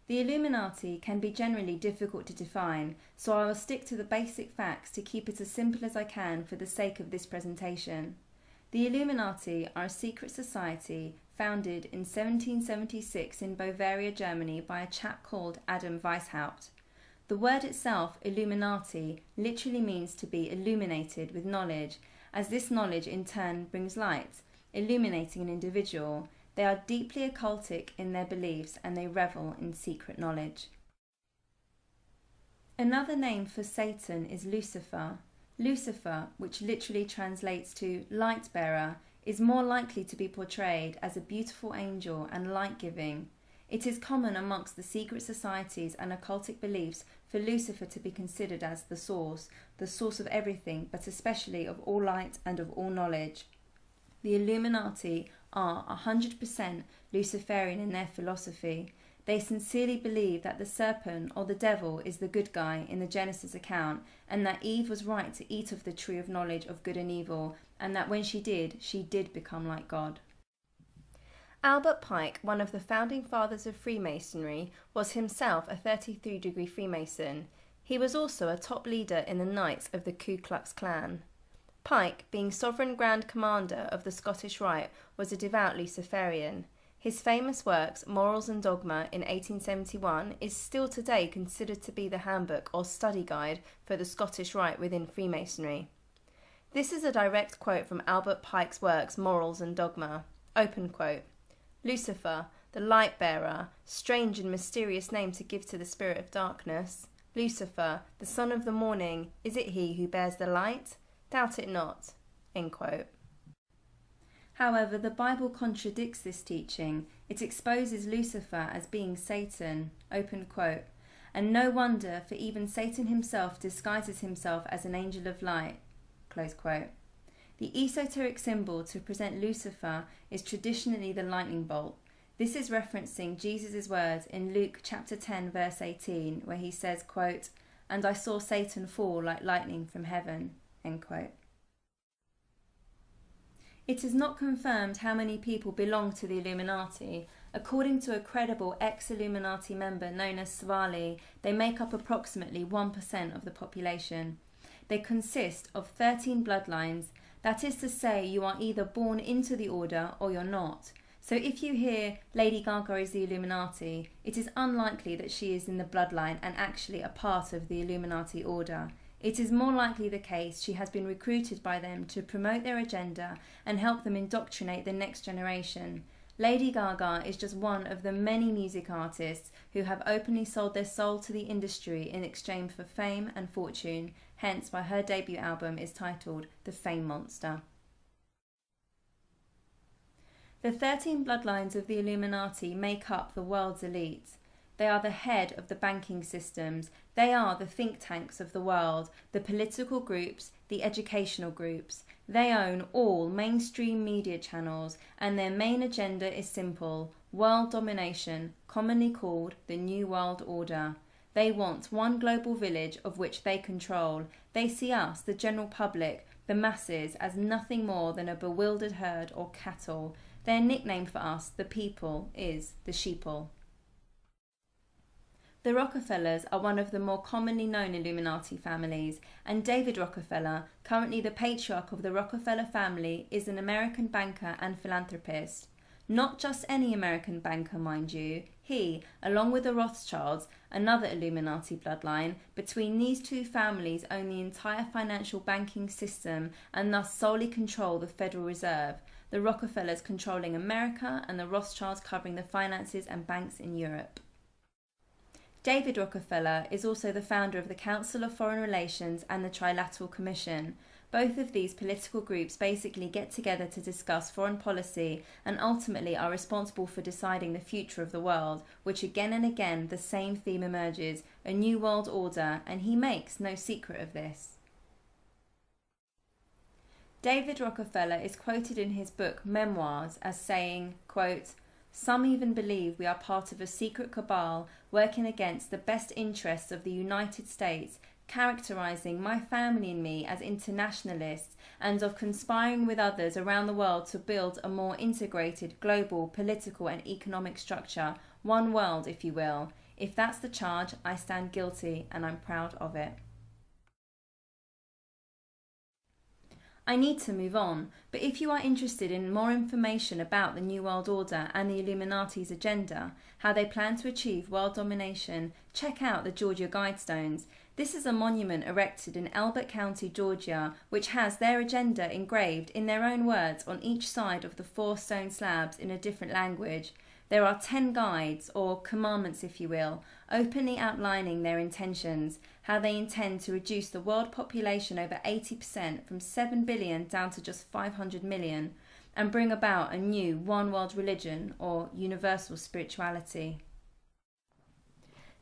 The Illuminati can be generally difficult to define, so I will stick to the basic facts to keep it as simple as I can for the sake of this presentation. The Illuminati are a secret society founded in 1776 in Bavaria, Germany by a chap called Adam Weishaupt. The word itself, Illuminati, literally means to be illuminated with knowledge, as this knowledge in turn brings light, illuminating an individual. They are deeply occultic in their beliefs and they revel in secret knowledge. Another name for Satan is Lucifer. Lucifer, which literally translates to light bearer, is more likely to be portrayed as a beautiful angel and light-giving. It is common amongst the secret societies and occultic beliefs for Lucifer to be considered as the source of everything, but especially of all light and of all knowledge. The Illuminati are 100% Luciferian in their philosophy. They sincerely believe that the serpent or the devil is the good guy in the Genesis account, and that Eve was right to eat of the tree of knowledge of good and evil, and that when she did become like God. Albert Pike, one of the founding fathers of Freemasonry, was himself a 33-degree Freemason. He was also a top leader in the Knights of the Ku Klux Klan. Pike, being Sovereign Grand Commander of the Scottish Rite, was a devout Luciferian. His famous works, Morals and Dogma, in 1871, is still today considered to be the handbook or study guide for the Scottish Rite within Freemasonry. This is a direct quote from Albert Pike's works, Morals and Dogma. Open quote. Lucifer, the light bearer, strange and mysterious name to give to the spirit of darkness. Lucifer, the son of the morning, is it he who bears the light? Doubt it not. End quote. However, the Bible contradicts this teaching. It exposes Lucifer as being Satan. Open quote. And no wonder, for even Satan himself disguises himself as an angel of light. Close quote. The esoteric symbol to present Lucifer is traditionally the lightning bolt. This is referencing Jesus' words in Luke chapter 10 verse 18, where he says, quote, "And I saw Satan fall like lightning from heaven." End quote. It is not confirmed how many people belong to the Illuminati. According to a credible ex-Illuminati member known as Svali, they make up approximately 1% of the population. They consist of 13 bloodlines. That is to say, you are either born into the order or you're not. So if you hear Lady Gaga is the Illuminati, it is unlikely that she is in the bloodline and actually a part of the Illuminati order. It is more likely the case she has been recruited by them to promote their agenda and help them indoctrinate the next generation. Lady Gaga is just one of the many music artists who have openly sold their soul to the industry in exchange for fame and fortune, hence why her debut album is titled The Fame Monster. The 13 bloodlines of the Illuminati make up the world's elite. They are the head of the banking systems. They are the think tanks of the world, the political groups, the educational groups. They own all mainstream media channels, and their main agenda is simple: world domination, commonly called the New World Order. They want one global village of which they control. They see us, the general public, the masses, as nothing more than a bewildered herd or cattle. Their nickname for us, the people, is the sheeple. The Rockefellers are one of the more commonly known Illuminati families, and David Rockefeller, currently the patriarch of the Rockefeller family, is an American banker and philanthropist. Not just any American banker, mind you. He, along with the Rothschilds, another Illuminati bloodline, between these two families own the entire financial banking system and thus solely control the Federal Reserve, the Rockefellers controlling America and the Rothschilds covering the finances and banks in Europe. David Rockefeller is also the founder of the Council of Foreign Relations and the Trilateral Commission. Both of these political groups basically get together to discuss foreign policy and ultimately are responsible for deciding the future of the world, which again and again the same theme emerges, a new world order, and he makes no secret of this. David Rockefeller is quoted in his book Memoirs as saying, quote, "Some even believe we are part of a secret cabal working against the best interests of the United States, characterizing my family and me as internationalists, and of conspiring with others around the world to build a more integrated global political and economic structure, one world, if you will. If that's the charge, I stand guilty and I'm proud of it. I need to move on, but if you are interested in more information about the New World Order and the Illuminati's agenda, how they plan to achieve world domination, check out the Georgia Guidestones. This is a monument erected in Elbert County, Georgia, which has their agenda engraved in their own words on each side of the 4 stone slabs in a different language. There are 10 guides, or commandments if you will, openly outlining their intentions, how they intend to reduce the world population over 80% from 7 billion down to just 500 million, and bring about a new one world religion or universal spirituality.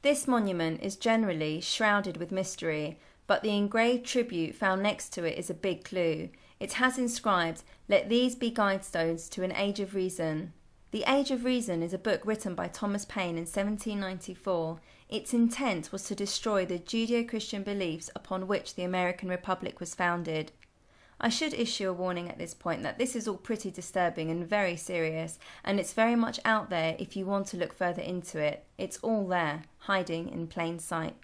This monument is generally shrouded with mystery, but the engraved tribute found next to it is a big clue. It has inscribed, "Let these be guidestones to an age of reason." The Age of Reason is a book written by Thomas Paine in 1794. Its intent was to destroy the Judeo-Christian beliefs upon which the American Republic was founded. I should issue a warning at this point that this is all pretty disturbing and very serious, and it's very much out there if you want to look further into it. It's all there, hiding in plain sight.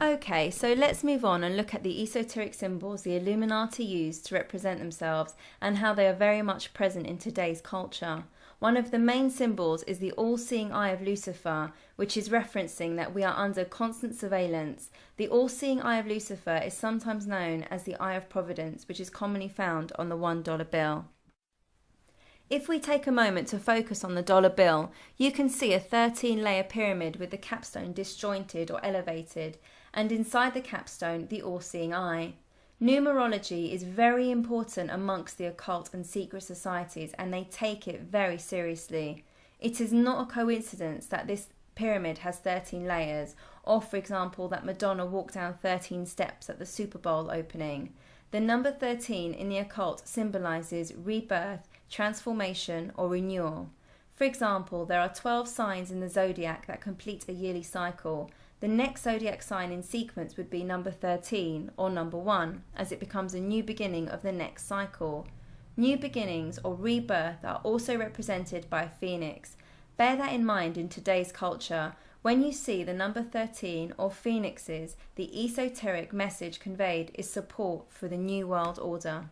Okay, so let's move on and look at the esoteric symbols the Illuminati use to represent themselves and how they are very much present in today's culture. One of the main symbols is the all-seeing eye of Lucifer, which is referencing that we are under constant surveillance. The all-seeing eye of Lucifer is sometimes known as the eye of providence, which is commonly found on the $1 bill. If we take a moment to focus on the dollar bill, you can see a 13-layer pyramid with the capstone disjointed or elevated, and inside the capstone, the all-seeing eye. Numerology is very important amongst the occult and secret societies, and they take it very seriously. It is not a coincidence that this pyramid has 13 layers, or for example that Madonna walked down 13 steps at the Super Bowl opening. The number 13 in the occult symbolises rebirth, transformation or renewal. For example, there are 12 signs in the zodiac that complete a yearly cycle. The next zodiac sign in sequence would be number 13 or number 1, as it becomes a new beginning of the next cycle. New beginnings or rebirth are also represented by a phoenix. Bear that in mind in today's culture. When you see the number 13 or phoenixes, the esoteric message conveyed is support for the New World Order.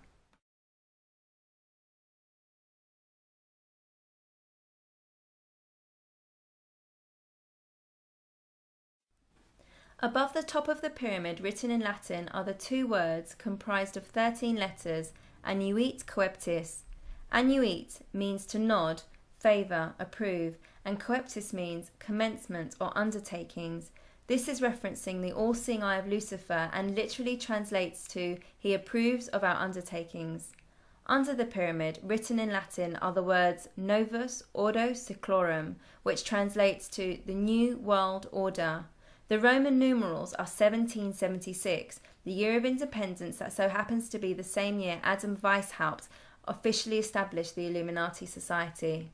Above the top of the pyramid, written in Latin, are the 2 words comprised of 13 letters, annuit coeptis. Annuit means to nod, favour, approve, and coeptis means commencement or undertakings. This is referencing the all-seeing eye of Lucifer and literally translates to "he approves of our undertakings." Under the pyramid, written in Latin, are the words Novus Ordo Seclorum, which translates to the New World Order. The Roman numerals are 1776, the year of independence that so happens to be the same year Adam Weishaupt officially established the Illuminati Society.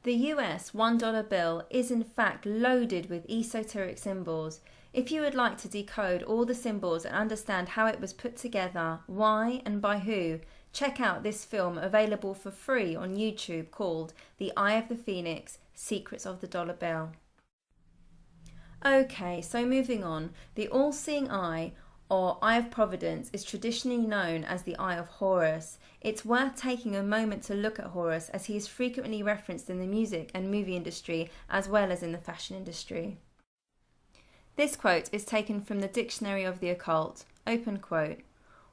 The US $1 bill is in fact loaded with esoteric symbols. If you would like to decode all the symbols and understand how it was put together, why and by who, check out this film available for free on YouTube called The Eye of the Phoenix, Secrets of the Dollar Bill. Okay, so moving on, the all-seeing eye, or Eye of Providence, is traditionally known as the Eye of Horus. It's worth taking a moment to look at Horus, as he is frequently referenced in the music and movie industry as well as in the fashion industry. This quote is taken from the Dictionary of the Occult. Open quote.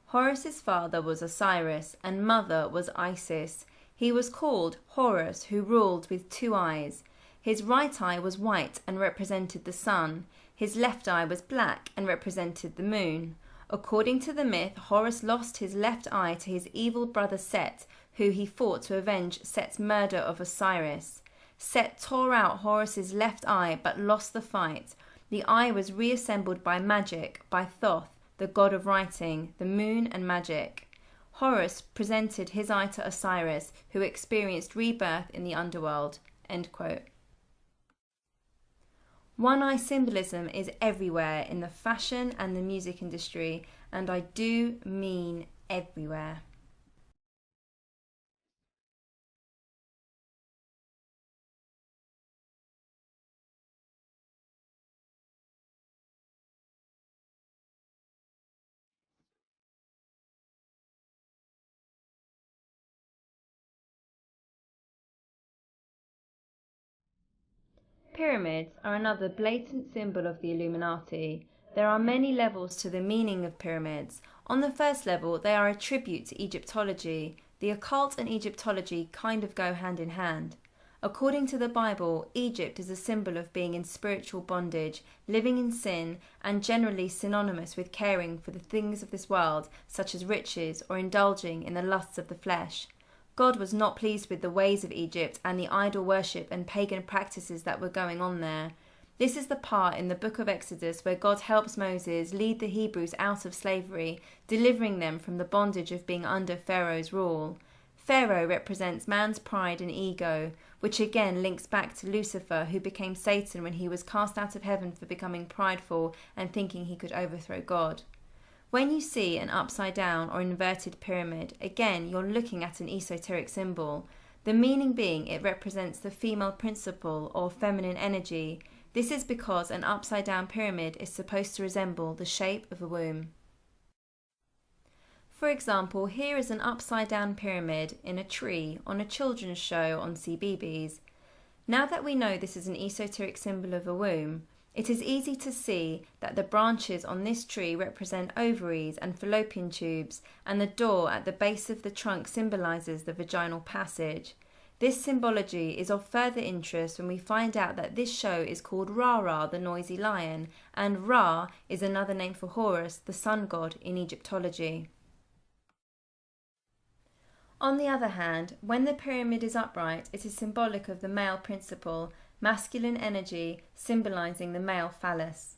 Horus's father was Osiris and mother was Isis. He was called Horus, who ruled with 2 eyes. His right eye was white and represented the sun. His left eye was black and represented the moon. According to the myth, Horus lost his left eye to his evil brother Set, who he fought to avenge Set's murder of Osiris. Set tore out Horus's left eye but lost the fight. The eye was reassembled by magic, by Thoth, the god of writing, the moon and magic. Horus presented his eye to Osiris, who experienced rebirth in the underworld. End quote. One-eye symbolism is everywhere in the fashion and the music industry, and I do mean everywhere. Pyramids are another blatant symbol of the Illuminati. There are many levels to the meaning of pyramids. On the first level, they are a tribute to Egyptology. The occult and Egyptology kind of go hand in hand. According to the Bible, Egypt is a symbol of being in spiritual bondage, living in sin, and generally synonymous with caring for the things of this world, such as riches or indulging in the lusts of the flesh. God was not pleased with the ways of Egypt and the idol worship and pagan practices that were going on there. This is the part in the book of Exodus where God helps Moses lead the Hebrews out of slavery, delivering them from the bondage of being under Pharaoh's rule. Pharaoh represents man's pride and ego, which again links back to Lucifer, who became Satan when he was cast out of heaven for becoming prideful and thinking he could overthrow God. When you see an upside down or inverted pyramid, again you're looking at an esoteric symbol. The meaning being it represents the female principle or feminine energy. This is because an upside down pyramid is supposed to resemble the shape of a womb. For example, here is an upside down pyramid in a tree on a children's show on CBeebies. Now that we know this is an esoteric symbol of a womb, it is easy to see that the branches on this tree represent ovaries and fallopian tubes, and the door at the base of the trunk symbolises the vaginal passage. This symbology is of further interest when we find out that this show is called Ra-Ra, the noisy lion, and Ra is another name for Horus, the sun god in Egyptology. On the other hand, when the pyramid is upright, it is symbolic of the male principle, masculine energy, symbolising the male phallus.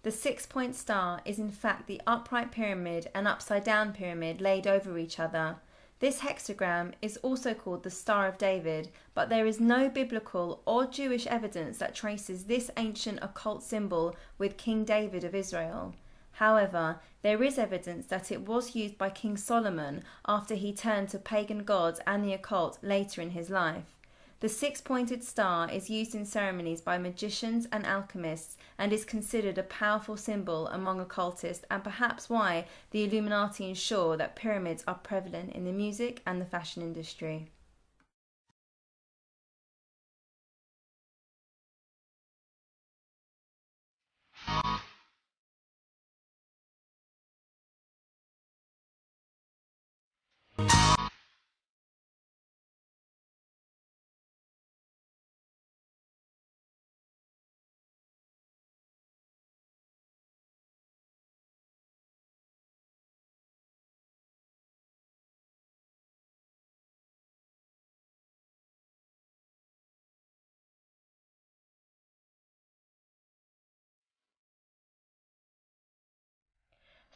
The 6-point star is in fact the upright pyramid and upside down pyramid laid over each other. This hexagram is also called the Star of David, but there is no biblical or Jewish evidence that traces this ancient occult symbol with King David of Israel. However, there is evidence that it was used by King Solomon after he turned to pagan gods and the occult later in his life. The 6-pointed star is used in ceremonies by magicians and alchemists and is considered a powerful symbol among occultists, and perhaps why the Illuminati ensure that pyramids are prevalent in the music and the fashion industry.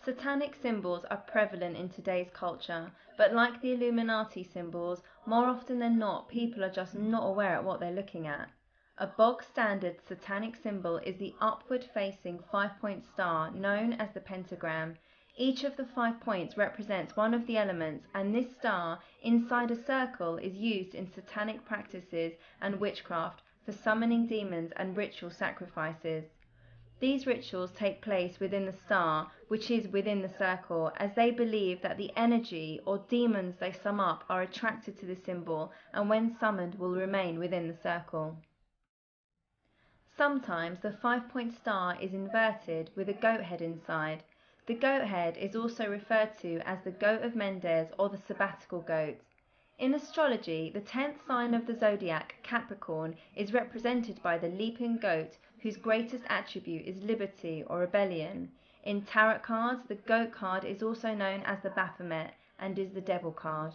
Satanic symbols are prevalent in today's culture, but like the Illuminati symbols, more often than not people are just not aware of what they're looking at. A bog-standard satanic symbol is the upward-facing 5-point star known as the pentagram. Each of the 5 points represents one of the elements, and this star inside a circle is used in satanic practices and witchcraft for summoning demons and ritual sacrifices. These rituals take place within the star, which is within the circle, as they believe that the energy or demons they sum up are attracted to the symbol and when summoned will remain within the circle. Sometimes the 5-point star is inverted with a goat head inside. The goat head is also referred to as the goat of Mendes or the sabbatical goat. In astrology, the 10th sign of the zodiac, Capricorn, is represented by the leaping goat, whose greatest attribute is liberty or rebellion. In tarot cards, the goat card is also known as the Baphomet and is the devil card.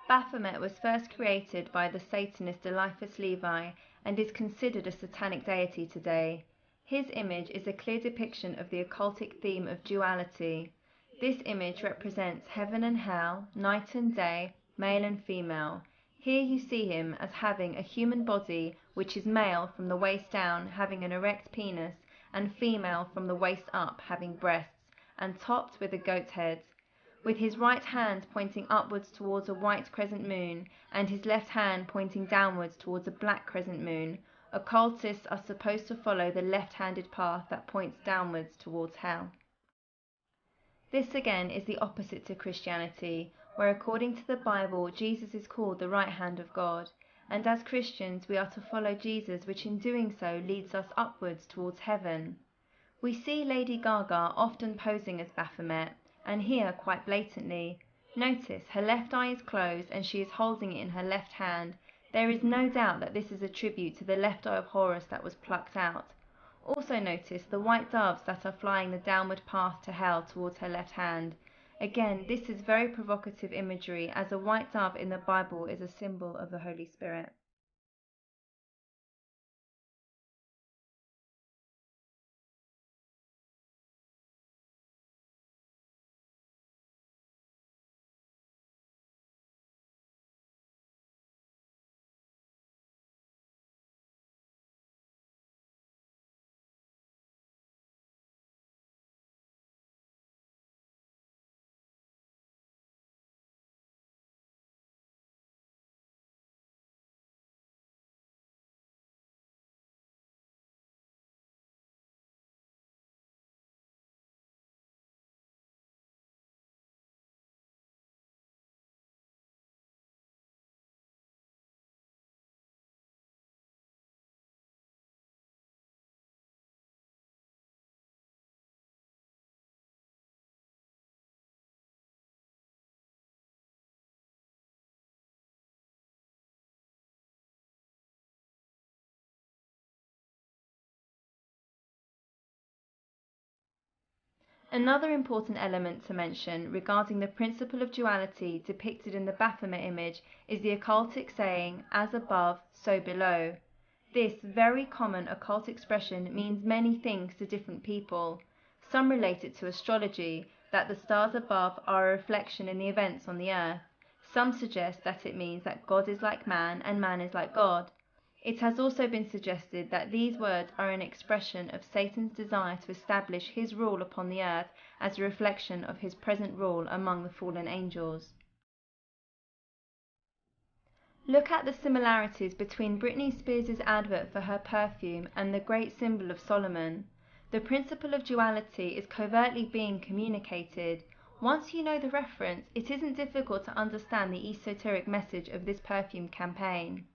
Baphomet was first created by the Satanist Eliphas Levi and is considered a satanic deity today. His image is a clear depiction of the occultic theme of duality. This image represents heaven and hell, night and day, male and female. Here you see him as having a human body which is male from the waist down, having an erect penis, and female from the waist up, having breasts, and topped with a goat's head, with his right hand pointing upwards towards a white crescent moon, and his left hand pointing downwards towards a black crescent moon. Occultists are supposed to follow the left-handed path that points downwards towards hell. This again is the opposite to Christianity, where according to the Bible, Jesus is called the right hand of God, and as Christians we are to follow Jesus, which in doing so leads us upwards towards heaven. We see Lady Gaga often posing as Baphomet, and here quite blatantly. Notice, her left eye is closed and she is holding it in her left hand. There is no doubt that this is a tribute to the left eye of Horus that was plucked out. Also notice the white doves that are flying the downward path to hell towards her left hand. Again, this is very provocative imagery, as a white dove in the Bible is a symbol of the Holy Spirit. Another important element to mention regarding the principle of duality depicted in the Baphomet image is the occultic saying, "as above, so below." This very common occult expression means many things to different people. Some relate it to astrology, that the stars above are a reflection in the events on the earth. Some suggest that it means that God is like man and man is like God. It has also been suggested that these words are an expression of Satan's desire to establish his rule upon the earth as a reflection of his present rule among the fallen angels. Look at the similarities between Britney Spears' advert for her perfume and the great symbol of Solomon. The principle of duality is covertly being communicated. Once you know the reference, it isn't difficult to understand the esoteric message of this perfume campaign.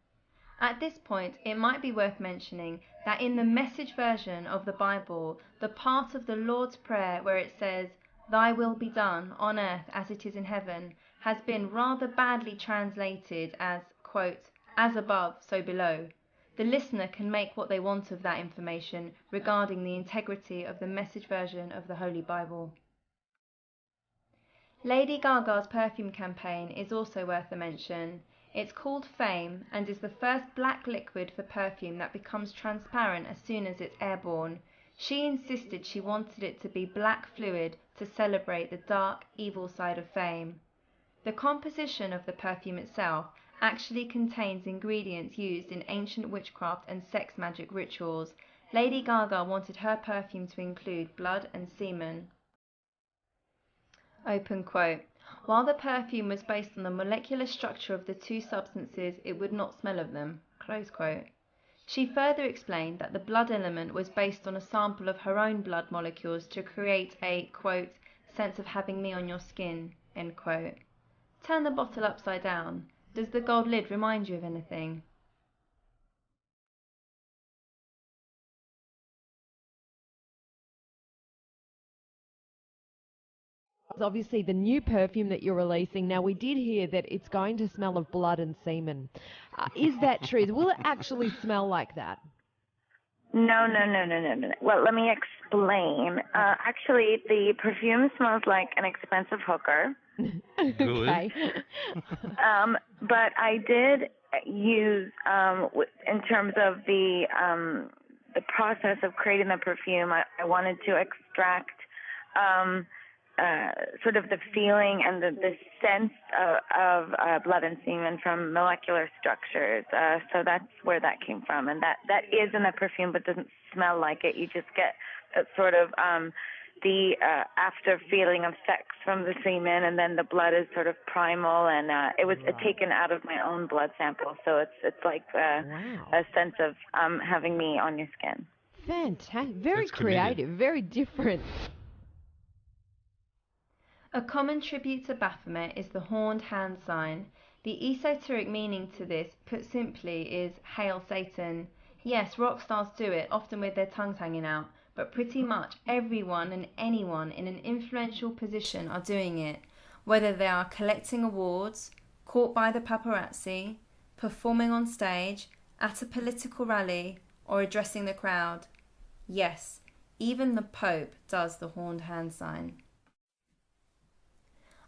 At this point, it might be worth mentioning that in the Message version of the Bible, the part of the Lord's Prayer where it says, "Thy will be done on earth as it is in heaven," has been rather badly translated as, quote, "as above, so below." The listener can make what they want of that information regarding the integrity of the Message version of the Holy Bible. Lady Gaga's perfume campaign is also worth a mention. It's called Fame and is the first black liquid for perfume that becomes transparent as soon as it's airborne. She insisted she wanted it to be black fluid to celebrate the dark, evil side of fame. The composition of the perfume itself actually contains ingredients used in ancient witchcraft and sex magic rituals. Lady Gaga wanted her perfume to include blood and semen. Open quote. While the perfume was based on the molecular structure of the two substances, it would not smell of them. Close quote. She further explained that the blood element was based on a sample of her own blood molecules to create a, quote, sense of having me on your skin, end quote. Turn the bottle upside down. Does the gold lid remind you of anything? Obviously the new perfume that you're releasing. Now, we did hear that it's going to smell of blood and semen. Is that true? Will it actually smell like that? No. Well, let me explain. Actually, the perfume smells like an expensive hooker. Okay. But I did use, in terms of the process of creating the perfume, I wanted to extract sort of the feeling and the sense of blood and semen from molecular structures. So that's where that came from, and that is in the perfume, but doesn't smell like it. You just get sort of the after feeling of sex from the semen, and then the blood is sort of primal, and it was taken out of my own blood sample, so it's like a sense of having me on your skin. Fantastic. Very That's creative, committed. very different. A common tribute to Baphomet is the horned hand sign. The esoteric meaning to this, put simply, is Hail Satan. Yes, rock stars do it, often with their tongues hanging out, but pretty much everyone and anyone in an influential position are doing it, whether they are collecting awards, caught by the paparazzi, performing on stage, at a political rally, or addressing the crowd. Yes, even the Pope does the horned hand sign.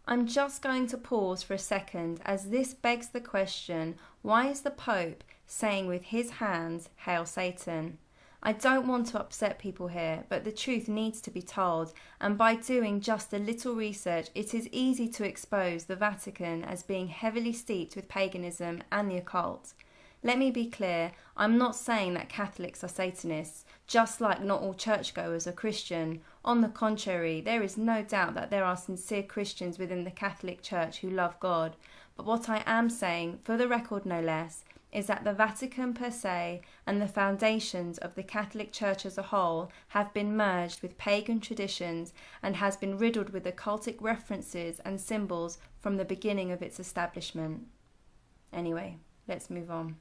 I'm just going to pause for a second, as this begs the question, why is the Pope saying with his hands, Hail Satan? I don't want to upset people here, but the truth needs to be told, and by doing just a little research, it is easy to expose the Vatican as being heavily steeped with paganism and the occult. Let me be clear, I'm not saying that Catholics are Satanists, just like not all churchgoers are Christian. On the contrary, there is no doubt that there are sincere Christians within the Catholic Church who love God. But what I am saying, for the record no less, is that the Vatican per se and the foundations of the Catholic Church as a whole have been merged with pagan traditions and has been riddled with occultic references and symbols from the beginning of its establishment. Anyway, let's move on.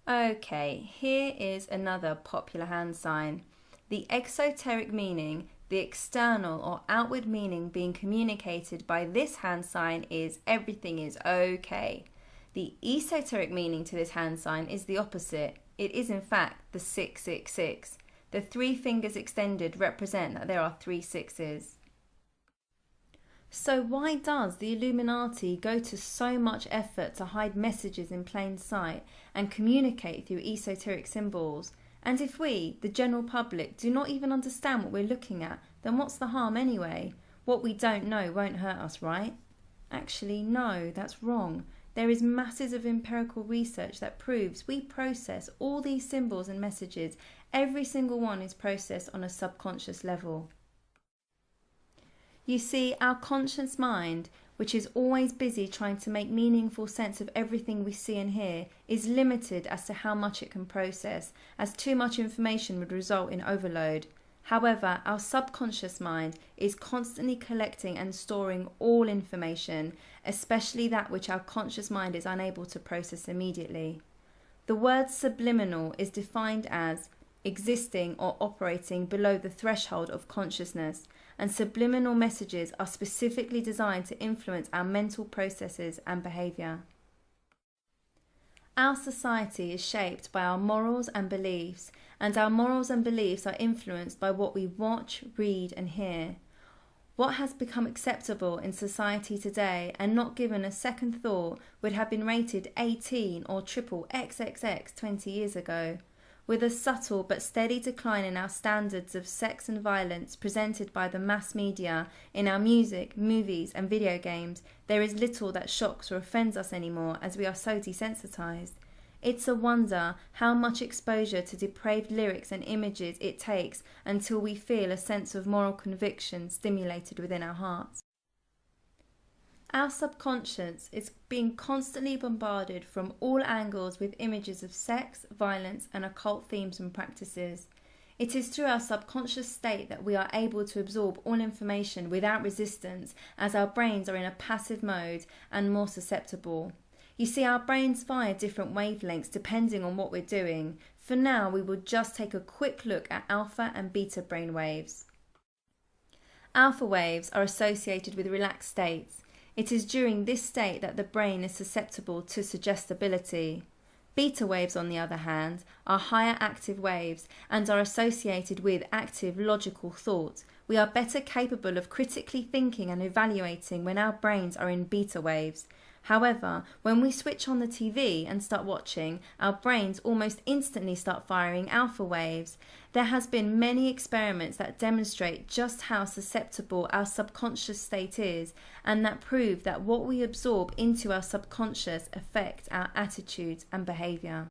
Okay, here is another popular hand sign. The exoteric meaning, the external or outward meaning being communicated by this hand sign is everything is okay. The esoteric meaning to this hand sign is the opposite. It is in fact the 666. The 3 fingers extended represent that there are 3 sixes. So why does the Illuminati go to so much effort to hide messages in plain sight and communicate through esoteric symbols? And if we, the general public, do not even understand what we're looking at, then what's the harm anyway? What we don't know won't hurt us, right? Actually, no, that's wrong. There is masses of empirical research that proves we process all these symbols and messages. Every single one is processed on a subconscious level. You see, our conscious mind, which is always busy trying to make meaningful sense of everything we see and hear, is limited as to how much it can process, as too much information would result in overload. However, our subconscious mind is constantly collecting and storing all information, especially that which our conscious mind is unable to process immediately. The word subliminal is defined as existing or operating below the threshold of consciousness, and subliminal messages are specifically designed to influence our mental processes and behaviour. Our society is shaped by our morals and beliefs, and our morals and beliefs are influenced by what we watch, read and hear. What has become acceptable in society today and not given a second thought would have been rated 18 or triple XXX 20 years ago. With a subtle but steady decline in our standards of sex and violence presented by the mass media in our music, movies and video games, there is little that shocks or offends us anymore as we are so desensitized. It's a wonder how much exposure to depraved lyrics and images it takes until we feel a sense of moral conviction stimulated within our hearts. Our subconscious is being constantly bombarded from all angles with images of sex, violence and occult themes and practices. It is through our subconscious state that we are able to absorb all information without resistance, as our brains are in a passive mode and more susceptible. You see, our brains fire different wavelengths depending on what we're doing. For now, we will just take a quick look at alpha and beta brain waves. Alpha waves are associated with relaxed states. It is during this state that the brain is susceptible to suggestibility. Beta waves, on the other hand, are higher active waves and are associated with active logical thought. We are better capable of critically thinking and evaluating when our brains are in beta waves. However, when we switch on the TV and start watching, our brains almost instantly start firing alpha waves. There has been many experiments that demonstrate just how susceptible our subconscious state is, and that prove that what we absorb into our subconscious affects our attitudes and behavior.